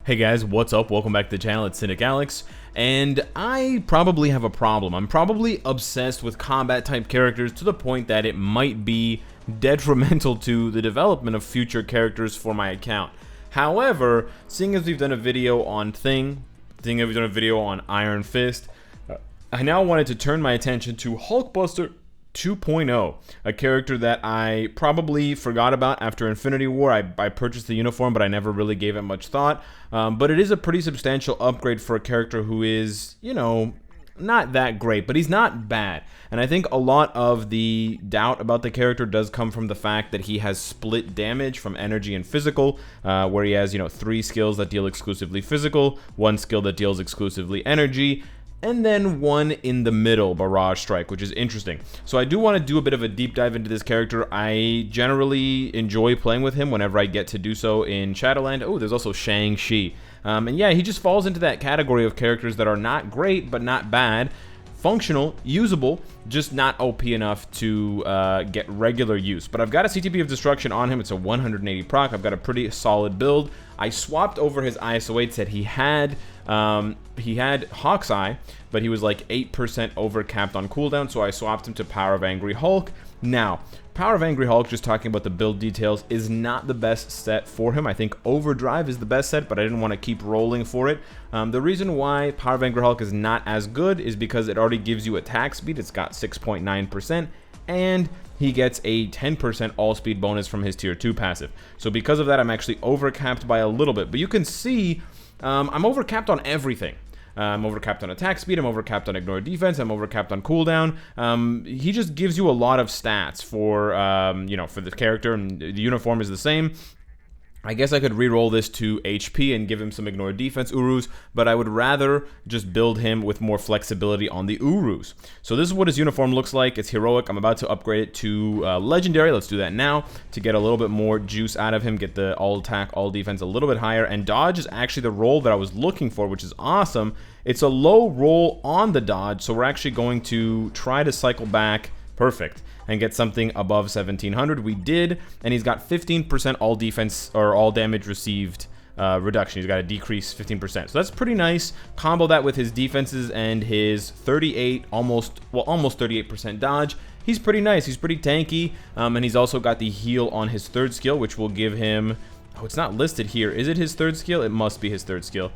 Hey guys, what's up? Welcome back to the channel. It's Cynicalex, and I probably have a problem. I'm probably obsessed with combat type characters to the point that it might be detrimental to the development of future characters for my account. However, seeing as we've done a video on seeing as we've done a video on Iron Fist, I now wanted to turn my attention to HULKBUSTER 2.0, a character that I probably forgot about after Infinity War. I purchased the uniform, but I never really gave it much thought. But it is a pretty substantial upgrade for a character who is, you know, not that great, but he's not bad. And I think a lot of the doubt about the character does come from the fact that he has split damage from energy and physical, where he has, 3 skills that deal exclusively physical, 1 skill that deals exclusively energy, and then 1 in the middle, Barrage Strike, which is interesting. So I do want to do a bit of a deep dive into this character. I generally enjoy playing with him whenever I get to do so in Shadowland. Oh, there's also Shang-Chi. And yeah, he just falls into that category of characters that are not great, but not bad. Functional, usable, just not OP enough to get regular use. But I've got a CTP of Destruction on him. It's a 180 proc. I've got a pretty solid build. I swapped over his ISO 8 set. He had Hawk's Eye, but he was like 8% overcapped on cooldown, so I swapped him to Power of Angry Hulk. Now, Power of Angry Hulk, just talking about the build details, is not the best set for him. I think Overdrive is the best set, but I didn't want to keep rolling for it. The reason why Power of Angry Hulk is not as good is because it already gives you attack speed. It's got 6.9%, and he gets a 10% all-speed bonus from his Tier 2 passive. So because of that, I'm actually overcapped by a little bit. But you can see I'm overcapped on everything. I'm overcapped on attack speed, I'm overcapped on ignore defense, I'm overcapped on cooldown. He just gives you a lot of stats for, for the character, and the uniform is the same. I guess I could re-roll this to HP and give him some ignore defense Urus, but I would rather just build him with more flexibility on the Urus. So this is what his uniform looks like. It's heroic. I'm about to upgrade it to legendary. Let's do that now to get a little bit more juice out of him, get the all attack, all defense a little bit higher, and dodge is actually the roll that I was looking for, which is awesome. It's a low roll on the dodge, so we're actually going to try to cycle back. Perfect. And get something above 1700. We did, and he's got 15% all defense or all damage received reduction. He's got a decrease 15%. So that's pretty nice. Combo that with his defenses and his 38, almost 38% dodge. He's pretty nice. He's pretty tanky, and he's also got the heal on his 3rd skill, which will give him. Oh, it's not listed here. Is it his 3rd skill? It must be his 3rd skill.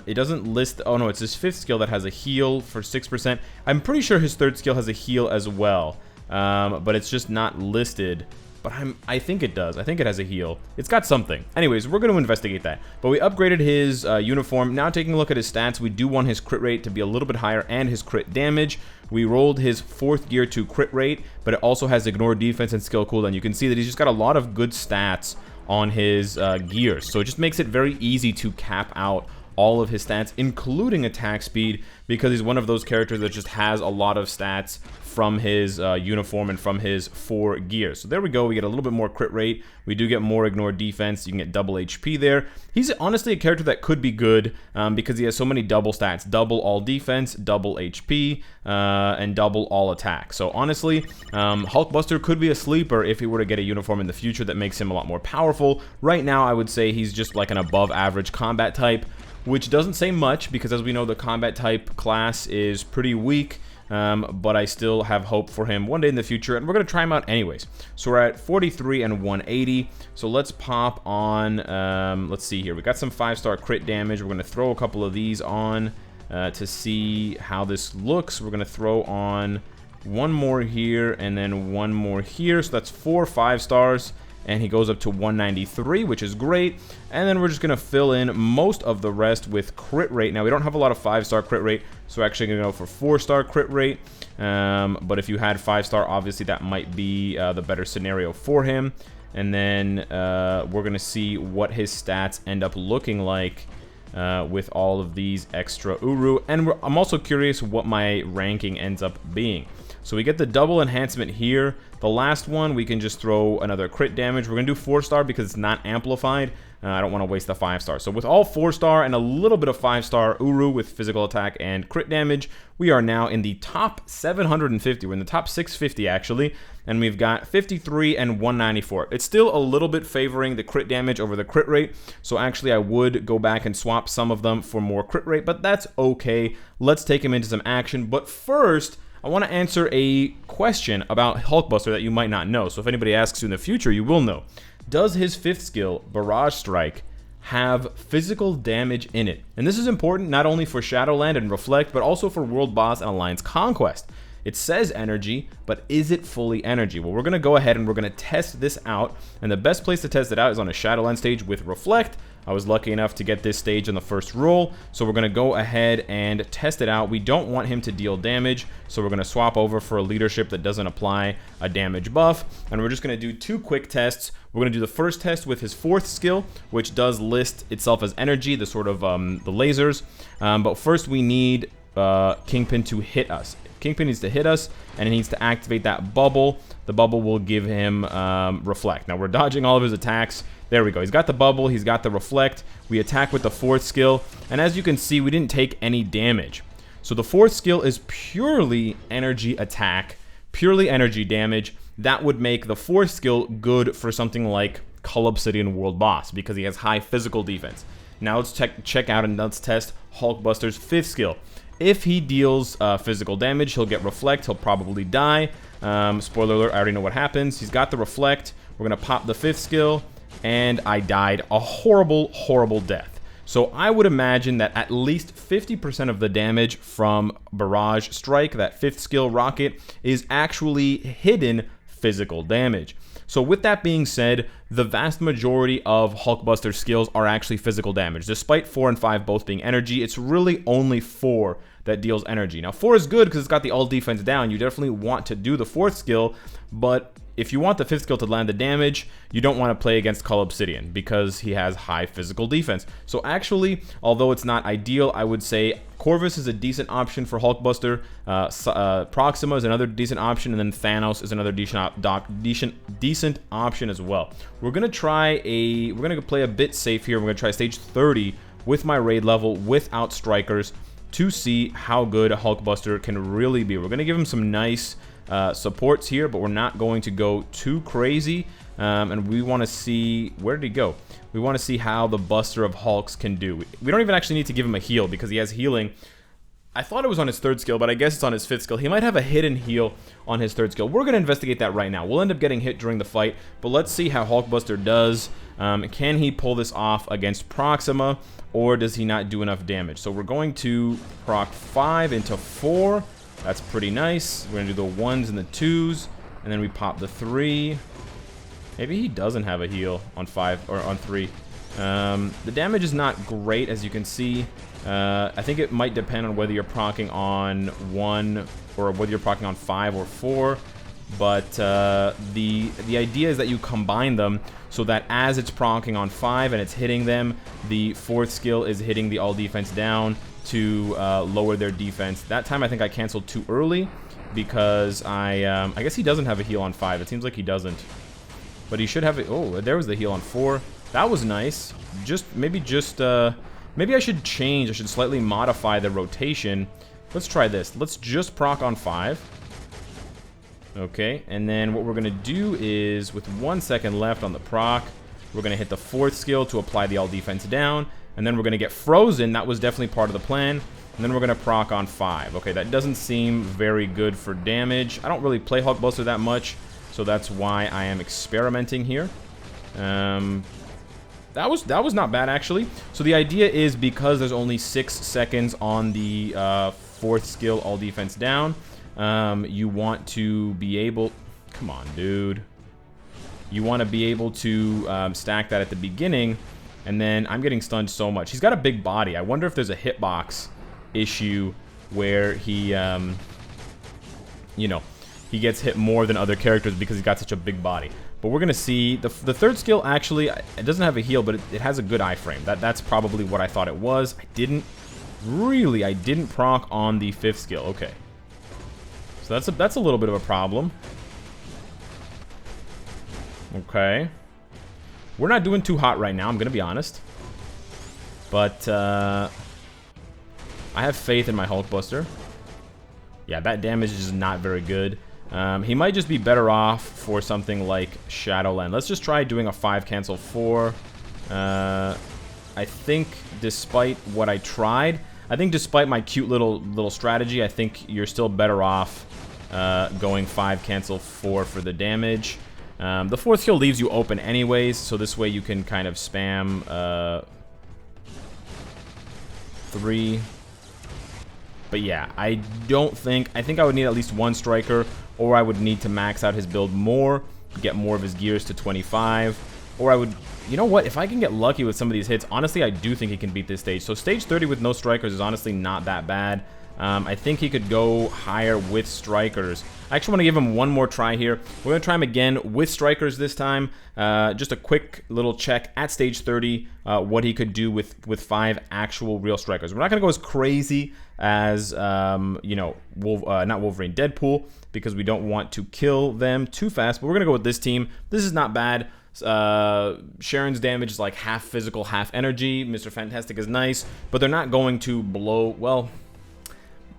It doesn't list. Oh no, it's his 5th skill that has a heal for 6%. I'm pretty sure his 3rd skill has a heal as well. But it's just not listed. But I think it does. I think it has a heal. It's got something. Anyways, we're going to investigate that. But we upgraded his uniform. Now taking a look at his stats, we do want his crit rate to be a little bit higher and his crit damage. We rolled his 4th gear to crit rate, but it also has ignore defense and skill cooldown. You can see that he's just got a lot of good stats on his gears. So it just makes it very easy to cap out all of his stats, including attack speed, because he's one of those characters that just has a lot of stats from his uniform and from his 4 gears. So there we go. We get a little bit more crit rate. We do get more ignore defense. You can get double HP there. He's honestly a character that could be good because he has so many double stats. Double all defense, double HP, and double all attack. So honestly, HULKBUSTER could be a sleeper if he were to get a uniform in the future that makes him a lot more powerful. Right now, I would say he's just like an above average combat type, which doesn't say much because, as we know, the combat type class is pretty weak. But I still have hope for him one day in the future, and we're going to try him out anyways. So we're at 43 and 180. So let's pop on, let's see here. We got some 5-star crit damage. We're going to throw a couple of these on to see how this looks. We're going to throw on 1 more here and then 1 more here. So that's 4 5-stars. And he goes up to 193, which is great. And then we're just going to fill in most of the rest with crit rate. Now, we don't have a lot of 5-star crit rate, so we're actually going to go for 4-star crit rate. But if you had 5-star, obviously that might be the better scenario for him. And then we're going to see what his stats end up looking like with all of these extra Uru. And I'm also curious what my ranking ends up being. So we get the double enhancement here. The last one, we can just throw another crit damage. We're going to do 4-star because it's not amplified. I don't want to waste the 5-star. So with all 4-star and a little bit of 5-star Uru with physical attack and crit damage, we are now in the top 750. We're in the top 650 actually, and we've got 53 and 194. It's still a little bit favoring the crit damage over the crit rate, so actually I would go back and swap some of them for more crit rate, but that's okay. Let's take him into some action, but first, I want to answer a question about Hulkbuster that you might not know. So if anybody asks you in the future, you will know. Does his 5th skill, Barrage Strike, have physical damage in it? And this is important not only for Shadowland and Reflect, but also for World Boss and Alliance Conquest. It says energy, but is it fully energy? Well, we're going to go ahead and we're going to test this out. And the best place to test it out is on a Shadowland stage with Reflect. I was lucky enough to get this stage on the first roll, so we're going to go ahead and test it out. We don't want him to deal damage, so we're going to swap over for a leadership that doesn't apply a damage buff, and we're just going to do 2 quick tests. We're going to do the first test with his 4th skill, which does list itself as energy, the sort of the lasers, but first we need Kingpin to hit us. Kingpin needs to hit us, and he needs to activate that bubble. The bubble will give him Reflect. Now, we're dodging all of his attacks. There we go. He's got the bubble. He's got the Reflect. We attack with the 4th skill, and as you can see, we didn't take any damage. So the 4th skill is purely energy attack, purely energy damage. That would make the 4th skill good for something like Cull Obsidian World Boss, because he has high physical defense. Now let's check out and let's test Hulkbuster's 5th skill. If he deals physical damage, he'll get Reflect. He'll probably die. Spoiler alert, I already know what happens. He's got the Reflect. We're going to pop the 5th skill, and I died a horrible, horrible death. So I would imagine that at least 50% of the damage from Barrage Strike, that 5th skill rocket, is actually hidden physical damage. So with that being said, the vast majority of Hulkbuster's skills are actually physical damage. Despite 4 and 5 both being energy, it's really only 4 that deals energy. Now 4 is good because it's got the all defense down. You definitely want to do the 4th skill, but if you want the 5th skill to land the damage, you don't want to play against Cull Obsidian because he has high physical defense. So actually, although it's not ideal, I would say Corvus is a decent option for Hulkbuster, Proxima is another decent option, and then Thanos is another decent option as well. We're gonna play a bit safe here. We're gonna try stage 30 with my raid level without strikers to see how good Hulkbuster can really be. We're gonna give him some nice supports here, but we're not going to go too crazy. And we want to see, where did he go? We want to see how the Buster of Hulks can do. We don't even actually need to give him a heal because he has healing. I thought it was on his 3rd skill, but I guess it's on his 5th skill. He might have a hidden heal on his 3rd skill. We're going to investigate that right now. We'll end up getting hit during the fight, but let's see how Hulkbuster does. Can he pull this off against Proxima, or does he not do enough damage? So we're going to proc 5 into 4. That's pretty nice. We're going to do the 1s and the 2s, and then we pop the 3. Maybe he doesn't have a heal on 5 or on 3. The damage is not great, as you can see. I think it might depend on whether you're proccing on 1 or whether you're proccing on 5 or 4. But the idea is that you combine them so that as it's proccing on 5 and it's hitting them, the 4th skill is hitting the all defense down to lower their defense. That time I think I canceled too early because I guess he doesn't have a heal on 5. It seems like he doesn't. But he should have it. Oh, there was the heal on 4. That was nice. Maybe I should change. I should slightly modify the rotation. Let's try this. Let's just proc on 5. Okay, and then what we're going to do is, with 1 second left on the proc, we're going to hit the 4th skill to apply the all defense down, and then we're going to get frozen. That was definitely part of the plan. And then we're going to proc on 5. Okay, that doesn't seem very good for damage. I don't really play Hulkbuster that much, so that's why I am experimenting here. That was not bad, actually. So the idea is, because there's only 6 seconds on the 4th skill, all defense down, you want to be able... Come on, dude. You want to be able to stack that at the beginning, and then I'm getting stunned so much. He's got a big body. I wonder if there's a hitbox issue where he, you know, he gets hit more than other characters because he's got such a big body. But we're going to see, the 3rd skill, actually, it doesn't have a heal, but it has a good iframe. That's probably what I thought it was. I didn't proc on the 5th skill. Okay. So So that's a little bit of a problem. Okay. We're not doing too hot right now, I'm gonna be honest. But I have faith in my Hulkbuster. Yeah, that damage is just not very good. He might just be better off for something like Shadowland. Let's just try doing a 5 cancel 4. I think despite what I tried, I think despite my cute little strategy, I think you're still better off going 5 cancel 4 for the damage. The 4th kill leaves you open anyways, so this way you can kind of spam 3. But yeah, I think I would need at least 1 striker, or I would need to max out his build more, get more of his gears to 25, or I would, you know what, if I can get lucky with some of these hits, honestly, I do think he can beat this stage. So stage 30 with no strikers is honestly not that bad. I think he could go higher with strikers. I actually want to give him one more try here. We're going to try him again with strikers this time. Just a quick little check at stage 30, what he could do with 5 actual real strikers. We're not going to go as crazy as, you know, not Wolverine, Deadpool, because we don't want to kill them too fast. But we're going to go with this team. This is not bad. Sharon's damage is like half physical, half energy. Mr. Fantastic is nice, but they're not going to blow, well,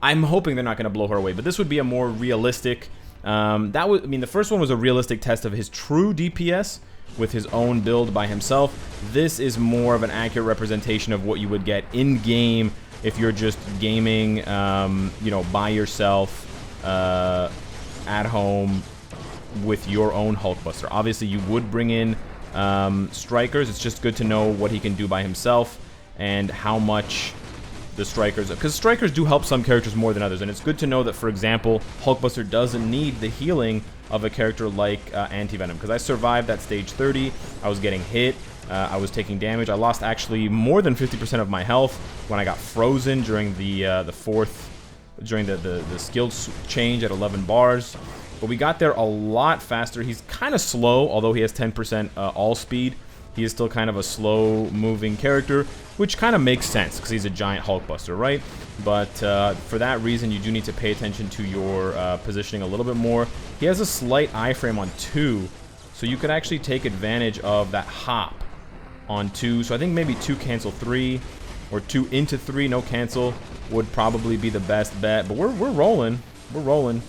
I'm hoping they're not going to blow her away, but this would be a more realistic, I mean, the first one was a realistic test of his true DPS with his own build by himself. This is more of an accurate representation of what you would get in-game if you're just gaming, you know, by yourself, at home, with your own Hulkbuster. Obviously, you would bring in strikers. It's just good to know what he can do by himself and how much the strikers, because strikers do help some characters more than others, and it's good to know that, for example, Hulkbuster doesn't need the healing of a character like Anti-Venom, because I survived that stage 30. I was getting hit, I was taking damage. I lost actually more than 50% of my health when I got frozen during the skill change at 11 bars. But we got there a lot faster. He's kind of slow, although he has 10% all speed. He is still kind of a slow-moving character, which kind of makes sense because he's a giant Hulkbuster, right? But for that reason, you do need to pay attention to your positioning a little bit more. He has a slight iframe on 2, so you could actually take advantage of that hop on 2. So I think maybe 2 cancel 3, or 2 into 3, no cancel, would probably be the best bet. But we're rolling. We're rolling.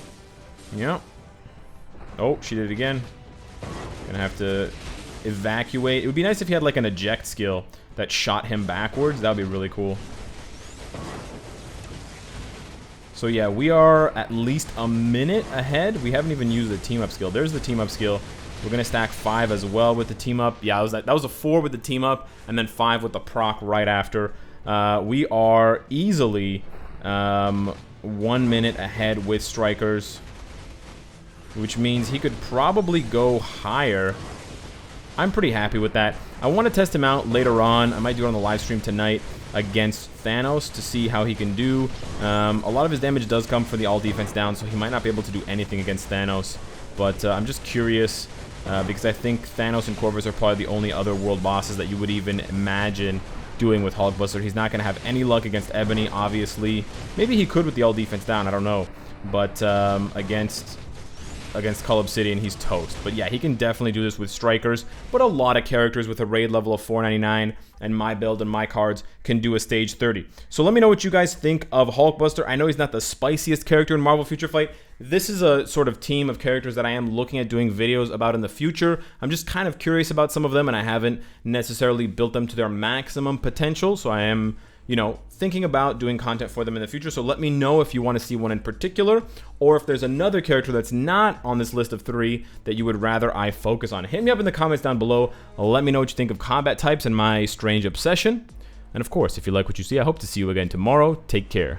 Yeah. Oh, she did it again. Gonna have to evacuate. It would be nice if he had like an eject skill that shot him backwards. That would be really cool. So yeah, we are at least a minute ahead. We haven't even used the team up skill. There's the team up skill. We're gonna stack 5 as well with the team up. Yeah, that was a 4 with the team up, and then 5 with the proc right after. We are easily 1 minute ahead with strikers, which means he could probably go higher. I'm pretty happy with that. I want to test him out later on. I might do it on the live stream tonight against Thanos to see how he can do. A lot of his damage does come from the all defense down, so he might not be able to do anything against Thanos. But I'm just curious because I think Thanos and Corvus are probably the only other world bosses that you would even imagine doing with Hulkbuster. He's not going to have any luck against Ebony, obviously. Maybe he could with the all defense down, I don't know. But against Cull Obsidian, he's toast. But yeah, he can definitely do this with strikers, but a lot of characters with a raid level of 499 and my build and my cards can do a stage 30. So let me know what you guys think of Hulkbuster. I know he's not the spiciest character in Marvel Future Fight. This is a sort of team of characters that I am looking at doing videos about in the future. I'm just kind of curious about some of them, and I haven't necessarily built them to their maximum potential, so I am, you know, thinking about doing content for them in the future. So let me know if you want to see one in particular, or if there's another character that's not on this list of 3 that you would rather I focus on. Hit me up in the comments down below. Let me know what you think of combat types and my strange obsession. And of course, if you like what you see, I hope to see you again tomorrow. Take care.